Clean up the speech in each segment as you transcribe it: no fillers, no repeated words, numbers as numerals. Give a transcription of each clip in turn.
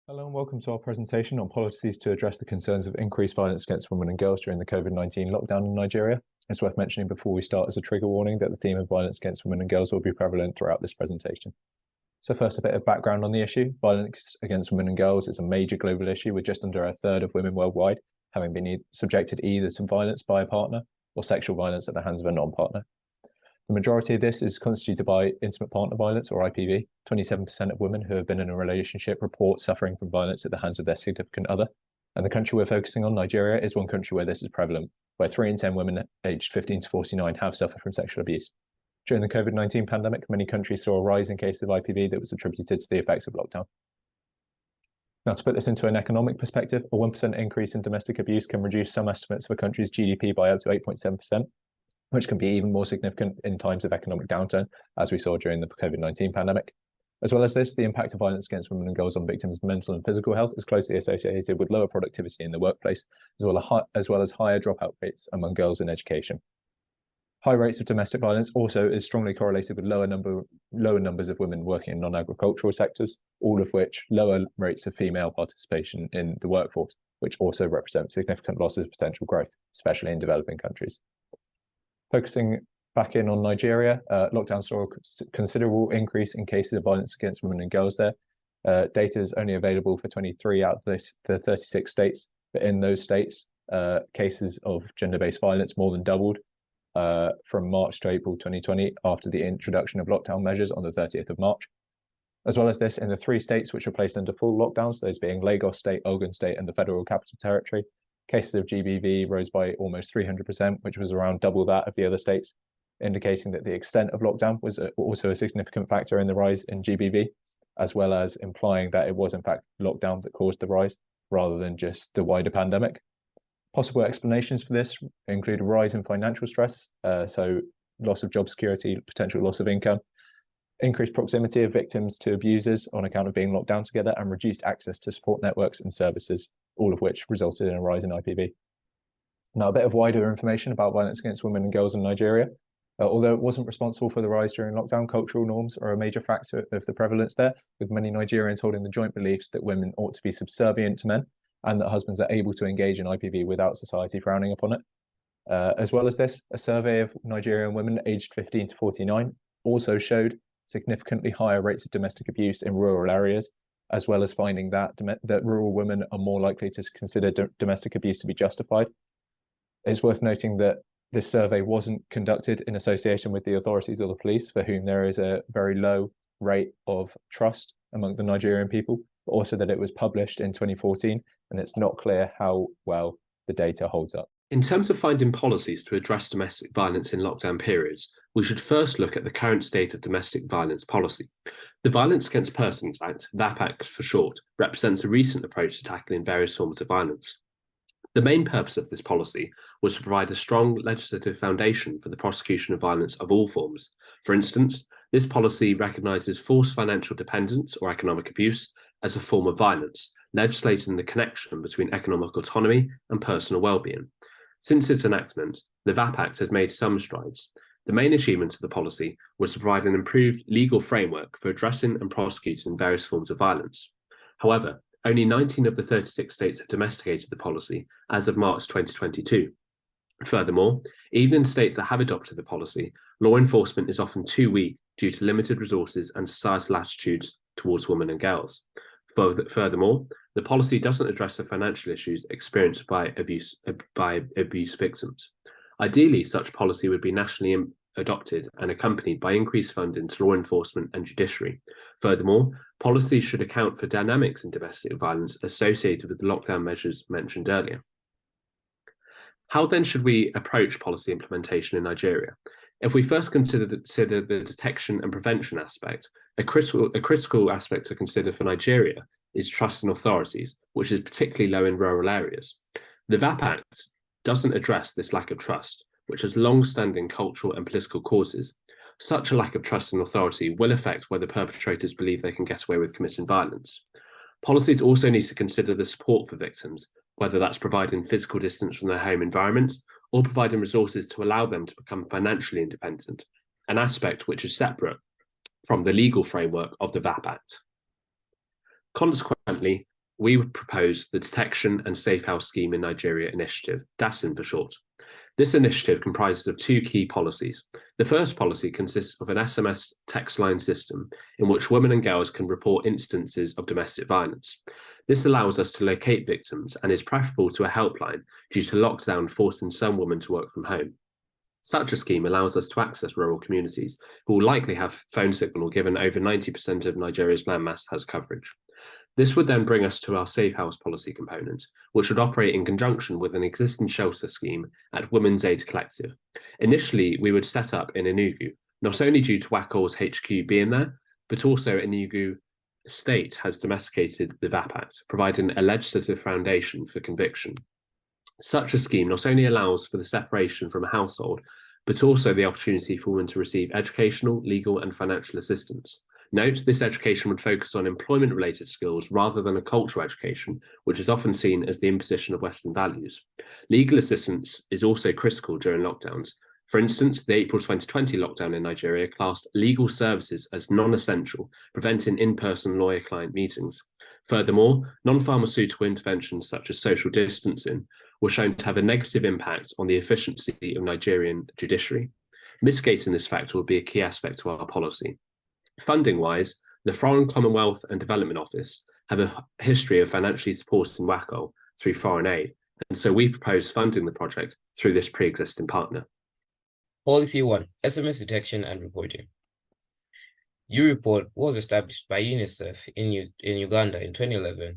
Hello and welcome to our presentation on policies to address the concerns of increased violence against women and girls during the COVID-19 lockdown in Nigeria. It's worth mentioning before we start as a trigger warning that the theme of violence against women and girls will be prevalent throughout this presentation. So first, a bit of background on the issue. Violence against women and girls is a major global issue, with just under a third of women worldwide having been subjected either to violence by a partner or sexual violence at the hands of a non-partner. The majority of this is constituted by intimate partner violence, or IPV. 27% of women who have been in a relationship report suffering from violence at the hands of their significant other. And the country we're focusing on, Nigeria, is one country where this is prevalent, where 3 in 10 women aged 15 to 49 have suffered from sexual abuse. During the COVID-19 pandemic, many countries saw a rise in cases of IPV that was attributed to the effects of lockdown. Now, to put this into an economic perspective, a 1% increase in domestic abuse can reduce some estimates of a country's GDP by up to 8.7%. Which can be even more significant in times of economic downturn, as we saw during the COVID-19 pandemic. As well as this, the impact of violence against women and girls on victims' mental and physical health is closely associated with lower productivity in the workplace, as well as higher dropout rates among girls in education. High rates of domestic violence also is strongly correlated with lower numbers of women working in non-agricultural sectors, all of which lower rates of female participation in the workforce, which also represent significant losses of potential growth, especially in developing countries. Focusing back in on Nigeria, lockdown saw a considerable increase in cases of violence against women and girls there. Data is only available for 23 out of the 36 states, but in those states, cases of gender-based violence more than doubled from March to April 2020 after the introduction of lockdown measures on the 30th of March. As well as this, in the 3 states which were placed under full lockdowns, those being Lagos State, Ogun State, and the Federal Capital Territory, cases of GBV rose by almost 300%, which was around double that of the other states, indicating that the extent of lockdown was also a significant factor in the rise in GBV, as well as implying that it was in fact lockdown that caused the rise, rather than just the wider pandemic. Possible explanations for this include a rise in financial stress, so loss of job security, potential loss of income, increased proximity of victims to abusers on account of being locked down together, and reduced access to support networks and services, all of which resulted in a rise in IPV. Now, a bit of wider information about violence against women and girls in Nigeria. Although it wasn't responsible for the rise during lockdown, cultural norms are a major factor of the prevalence there, with many Nigerians holding the joint beliefs that women ought to be subservient to men and that husbands are able to engage in IPV without society frowning upon it. As well as this, a survey of Nigerian women aged 15 to 49 also showed significantly higher rates of domestic abuse in rural areas, as well as finding that rural women are more likely to consider domestic abuse to be justified. It's worth noting that this survey wasn't conducted in association with the authorities or the police, for whom there is a very low rate of trust among the Nigerian people, but also that it was published in 2014, and it's not clear how well the data holds up. In terms of finding policies to address domestic violence in lockdown periods, we should first look at the current state of domestic violence policy. The Violence Against Persons Act, VAP Act for short, represents a recent approach to tackling various forms of violence. The main purpose of this policy was to provide a strong legislative foundation for the prosecution of violence of all forms. For instance, this policy recognises forced financial dependence or economic abuse as a form of violence, legislating the connection between economic autonomy and personal well-being. Since its enactment, the VAP Act has made some strides. The main achievement of the policy was to provide an improved legal framework for addressing and prosecuting various forms of violence. However, only 19 of the 36 states have domesticated the policy as of March 2022. Furthermore, even in states that have adopted the policy, law enforcement is often too weak due to limited resources and societal attitudes towards women and girls. Furthermore, the policy doesn't address the financial issues experienced by abuse victims. Ideally, such policy would be nationally adopted and accompanied by increased funding to law enforcement and judiciary. Furthermore, policies should account for dynamics in domestic violence associated with the lockdown measures mentioned earlier. How then should we approach policy implementation in Nigeria? If we first consider the detection and prevention aspect, a critical aspect to consider for Nigeria is trust in authorities, which is particularly low in rural areas. The VAP Act doesn't address this lack of trust, which has long-standing cultural and political causes. Such a lack of trust in authority will affect whether perpetrators believe they can get away with committing violence. Policies also need to consider the support for victims, whether that's providing physical distance from their home environment or providing resources to allow them to become financially independent, an aspect which is separate from the legal framework of the VAP Act. Consequently, we would propose the Detection and Safe House Scheme in Nigeria initiative, DASIN for short. This initiative comprises of two key policies. The first policy consists of an SMS text line system in which women and girls can report instances of domestic violence. This allows us to locate victims and is preferable to a helpline due to lockdown forcing some women to work from home. Such a scheme allows us to access rural communities who will likely have phone signal given over 90% of Nigeria's landmass has coverage. This would then bring us to our Safe House policy component, which would operate in conjunction with an existing shelter scheme at Women's Aid Collective. Initially, we would set up in Enugu, not only due to WACO's HQ being there, but also Enugu State has domesticated the VAP Act, providing a legislative foundation for conviction. Such a scheme not only allows for the separation from a household, but also the opportunity for women to receive educational, legal, and financial assistance. Note, this education would focus on employment-related skills rather than a cultural education, which is often seen as the imposition of Western values. Legal assistance is also critical during lockdowns. For instance, the April 2020 lockdown in Nigeria classed legal services as non-essential, preventing in-person lawyer-client meetings. Furthermore, non-pharmaceutical interventions such as social distancing were shown to have a negative impact on the efficiency of Nigerian judiciary. Mitigating this factor will be a key aspect to our policy. Funding-wise, the Foreign Commonwealth and Development Office have a history of financially supporting WACO through foreign aid, and so we propose funding the project through this pre-existing partner. Policy 1, SMS detection and reporting. U-Report was established by UNICEF in Uganda in 2011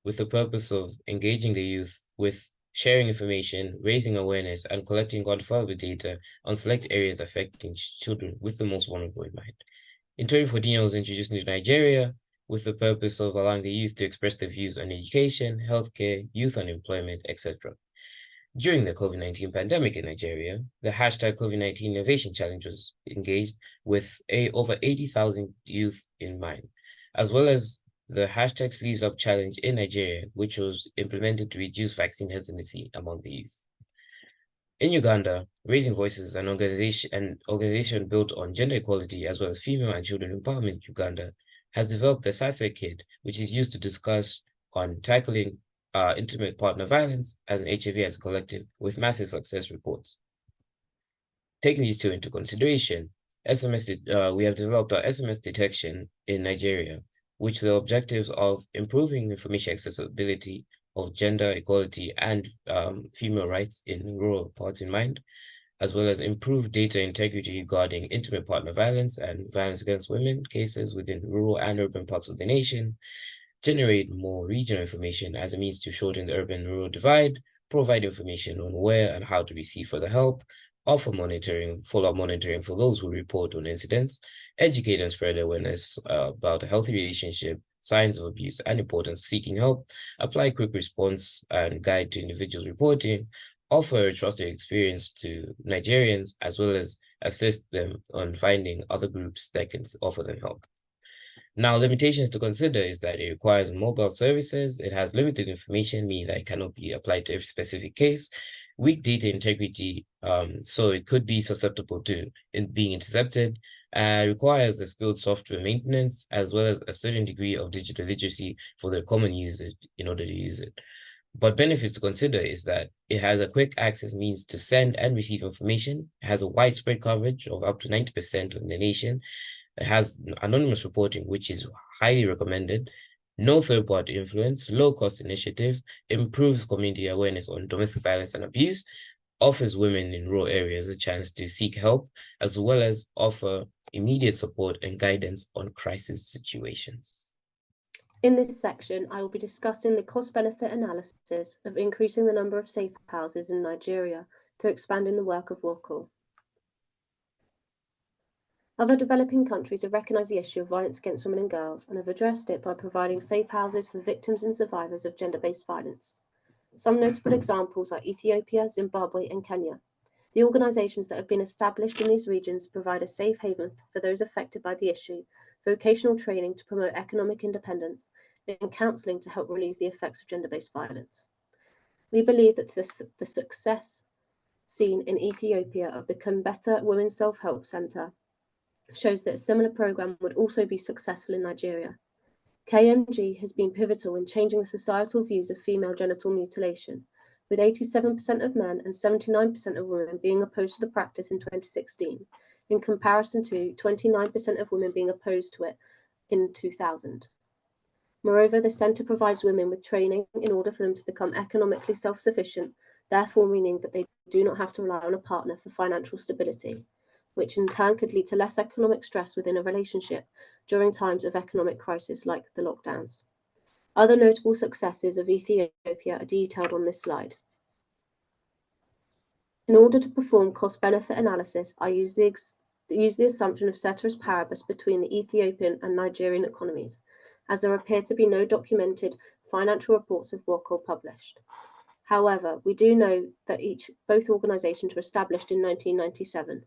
with the purpose of engaging the youth with sharing information, raising awareness, and collecting quantifiable data on select areas affecting children with the most vulnerable in mind. In 2014, it was introduced into Nigeria with the purpose of allowing the youth to express their views on education, healthcare, youth unemployment, etc. During the COVID-19 pandemic in Nigeria, the hashtag COVID-19 Innovation Challenge was engaged with over 80,000 youth in mind, as well as the hashtag Sleeves Up Challenge in Nigeria, which was implemented to reduce vaccine hesitancy among the youth. In Uganda, Raising Voices, an organization built on gender equality as well as female and children empowerment in Uganda, has developed the SASA Kit, which is used to discuss on tackling intimate partner violence and HIV as a collective with massive success reports. Taking these two into consideration, we have developed our SMS detection in Nigeria, with the objectives of improving information accessibility of gender equality and female rights in rural parts in mind, as well as improve data integrity regarding intimate partner violence and violence against women cases within rural and urban parts of the nation, generate more regional information as a means to shorten the urban-rural divide, provide information on where and how to receive further help, offer monitoring, follow-up monitoring for those who report on incidents, educate and spread awareness about a healthy relationship, signs of abuse and importance seeking help, apply quick response and guide to individuals reporting, offer a trusted experience to Nigerians, as well as assist them on finding other groups that can offer them help. Now, limitations to consider is that it requires mobile services, it has limited information, meaning that it cannot be applied to every specific case, weak data integrity, so it could be susceptible to being intercepted, requires a skilled software maintenance, as well as a certain degree of digital literacy for the common user in order to use it. But benefits to consider is that it has a quick access means to send and receive information, it has a widespread coverage of up to 90% of the nation, it has anonymous reporting, which is highly recommended, no third-party influence, low-cost initiatives, improves community awareness on domestic violence and abuse, offers women in rural areas a chance to seek help, as well as offer immediate support and guidance on crisis situations. In this section, I will be discussing the cost-benefit analysis of increasing the number of safe houses in Nigeria through expanding the work of WACO. Other developing countries have recognised the issue of violence against women and girls and have addressed it by providing safe houses for victims and survivors of gender-based violence. Some notable examples are Ethiopia, Zimbabwe, and Kenya. The organisations that have been established in these regions provide a safe haven for those affected by the issue, vocational training to promote economic independence, and counselling to help relieve the effects of gender-based violence. We believe that the success seen in Ethiopia of the Kumbeta Women's Self-Help Centre shows that a similar programme would also be successful in Nigeria. KMG has been pivotal in changing the societal views of female genital mutilation, with 87% of men and 79% of women being opposed to the practice in 2016, in comparison to 29% of women being opposed to it in 2000. Moreover, the centre provides women with training in order for them to become economically self-sufficient, therefore meaning that they do not have to rely on a partner for financial stability, which in turn could lead to less economic stress within a relationship during times of economic crisis like the lockdowns. Other notable successes of Ethiopia are detailed on this slide. In order to perform cost-benefit analysis, I use the assumption of ceteris paribus between the Ethiopian and Nigerian economies, as there appear to be no documented financial reports of VAWG published. However, we do know that both organisations were established in 1997.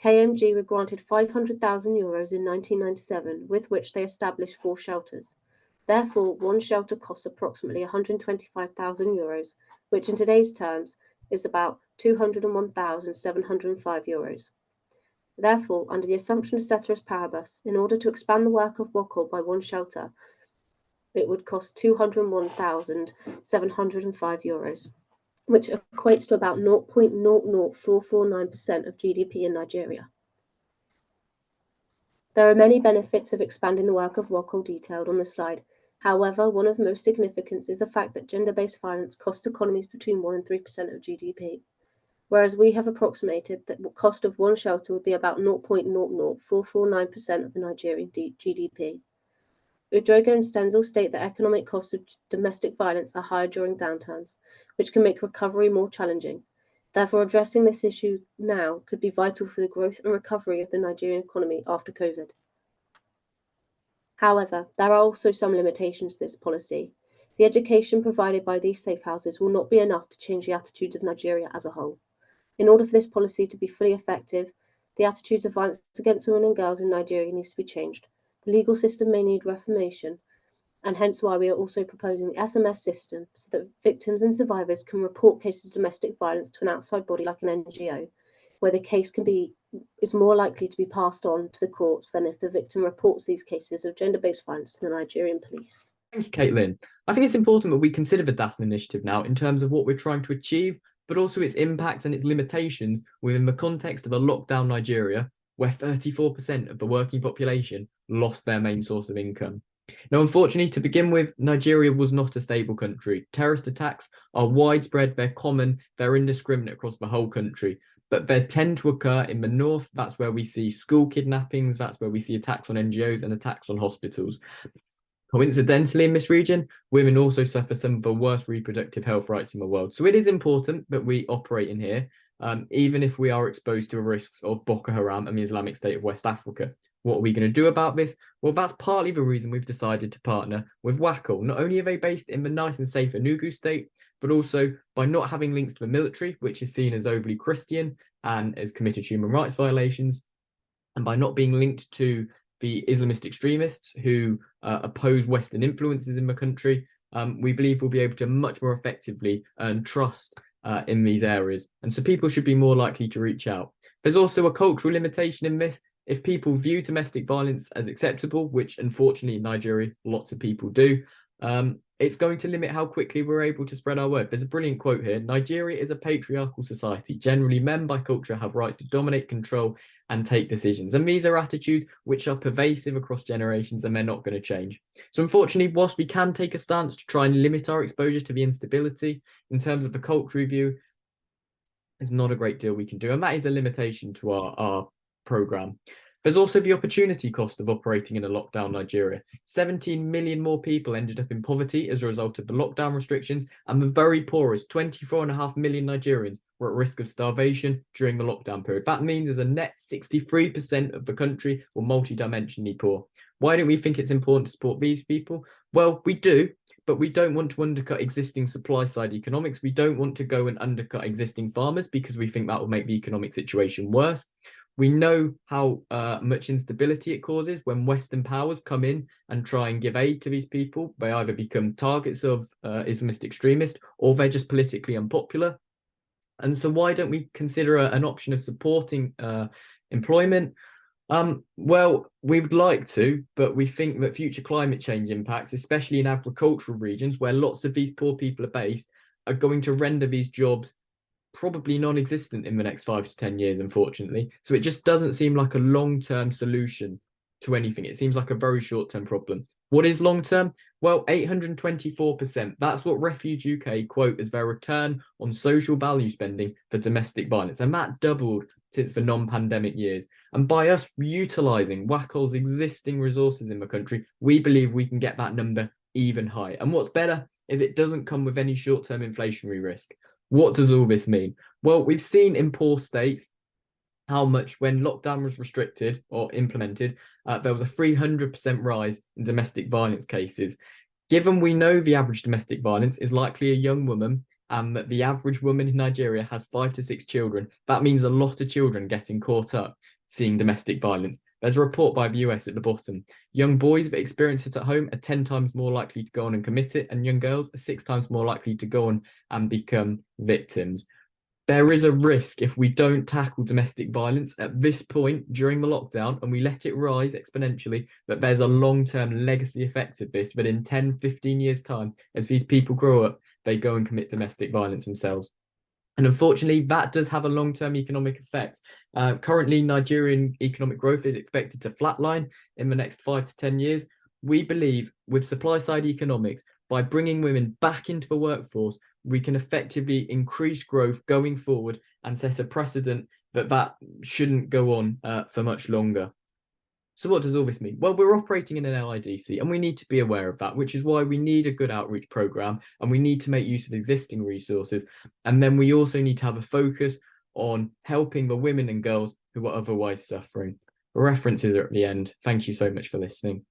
KMG were granted €500,000 in 1997, with which they established 4 shelters. Therefore, one shelter costs approximately €125,000, which in today's terms is about €201,705. Therefore, under the assumption of ceteris paribus, in order to expand the work of VAWG by one shelter, it would cost €201,705, which equates to about 0.00449% of GDP in Nigeria. There are many benefits of expanding the work of VAWG detailed on the slide. However, one of most significance is the fact that gender-based violence costs economies between 1 and 3% of GDP, whereas we have approximated that the cost of one shelter would be about 0.00449% of the Nigerian GDP. Udrogo and Stenzel state that economic costs of domestic violence are higher during downturns, which can make recovery more challenging. Therefore, addressing this issue now could be vital for the growth and recovery of the Nigerian economy after COVID. However, there are also some limitations to this policy. The education provided by these safe houses will not be enough to change the attitudes of Nigeria as a whole. In order for this policy to be fully effective, the attitudes of violence against women and girls in Nigeria needs to be changed. The legal system may need reformation, and hence why we are also proposing the SMS system so that victims and survivors can report cases of domestic violence to an outside body like an NGO, where the case is more likely to be passed on to the courts than if the victim reports these cases of gender-based violence to the Nigerian police. Thank you, Caitlin. I think it's important that we consider the DASN initiative now in terms of what we're trying to achieve, but also its impacts and its limitations within the context of a lockdown Nigeria, where 34% of the working population lost their main source of income. Now, unfortunately, to begin with, Nigeria was not a stable country. Terrorist attacks are widespread, they're common, they're indiscriminate across the whole country, but they tend to occur in the north. That's where we see school kidnappings, that's where we see attacks on NGOs and attacks on hospitals. Coincidentally, in this region, women also suffer some of the worst reproductive health rights in the world. So it is important that we operate in here, even if we are exposed to the risks of Boko Haram and the Islamic State of West Africa. What are we going to do about this? Well, that's partly the reason we've decided to partner with VAWG. Not only are they based in the nice and safe Enugu state, but also by not having links to the military, which is seen as overly Christian and has committed human rights violations, and by not being linked to the Islamist extremists who oppose Western influences in the country, we believe we'll be able to much more effectively earn trust in these areas. And so people should be more likely to reach out. There's also a cultural limitation in this. If people view domestic violence as acceptable, which unfortunately in Nigeria, lots of people do, it's going to limit how quickly we're able to spread our word. There's a brilliant quote here. Nigeria is a patriarchal society. Generally, men by culture have rights to dominate, control, and take decisions. And these are attitudes which are pervasive across generations, and they're not going to change. So unfortunately, whilst we can take a stance to try and limit our exposure to the instability, in terms of the culture review, there's not a great deal we can do. And that is a limitation to our programme. There's also the opportunity cost of operating in a lockdown Nigeria. 17 million more people ended up in poverty as a result of the lockdown restrictions, and the very poorest, 24.5 million Nigerians, were at risk of starvation during the lockdown period. That means as a net 63% of the country were multidimensionally poor. Why don't we think it's important to support these people? Well, we do, but we don't want to undercut existing supply side economics. We don't want to go and undercut existing farmers because we think that will make the economic situation worse. We know how much instability it causes when Western powers come in and try and give aid to these people. They either become targets of Islamist extremists or they're just politically unpopular. And so why don't we consider an option of supporting employment, Well, we would like to, but we think that future climate change impacts, especially in agricultural regions where lots of these poor people are based, are going to render these jobs probably non-existent in the next 5 to 10 years, unfortunately. So it just doesn't seem like a long-term solution to anything. It seems like a very short-term problem. What is long-term? Well, 824%. That's what Refuge UK quote as their return on social value spending for domestic violence. And that doubled since the non-pandemic years. And by us utilising WACL's existing resources in the country, we believe we can get that number even higher. And what's better is it doesn't come with any short-term inflationary risk. What does all this mean? Well, we've seen in poor states how much when lockdown was restricted or implemented, there was a 300% rise in domestic violence cases. Given we know the average domestic violence is likely a young woman and that the average woman in Nigeria has 5 to 6 children, that means a lot of children getting caught up seeing domestic violence. There's a report by the US at the bottom. Young boys that experience it at home are 10 times more likely to go on and commit it, and young girls are 6 times more likely to go on and become victims. There is a risk if we don't tackle domestic violence at this point during the lockdown and we let it rise exponentially, that there's a long-term legacy effect of this, that in 10, 15 years' time, as these people grow up, they go and commit domestic violence themselves. And unfortunately, that does have a long-term economic effect. Currently, Nigerian economic growth is expected to flatline in the next 5 to 10 years. We believe with supply-side economics, by bringing women back into the workforce, we can effectively increase growth going forward and set a precedent that shouldn't go on for much longer. So what does all this mean? Well, we're operating in an LIDC and we need to be aware of that, which is why we need a good outreach program and we need to make use of existing resources. And then we also need to have a focus on helping the women and girls who are otherwise suffering. The references are at the end. Thank you so much for listening.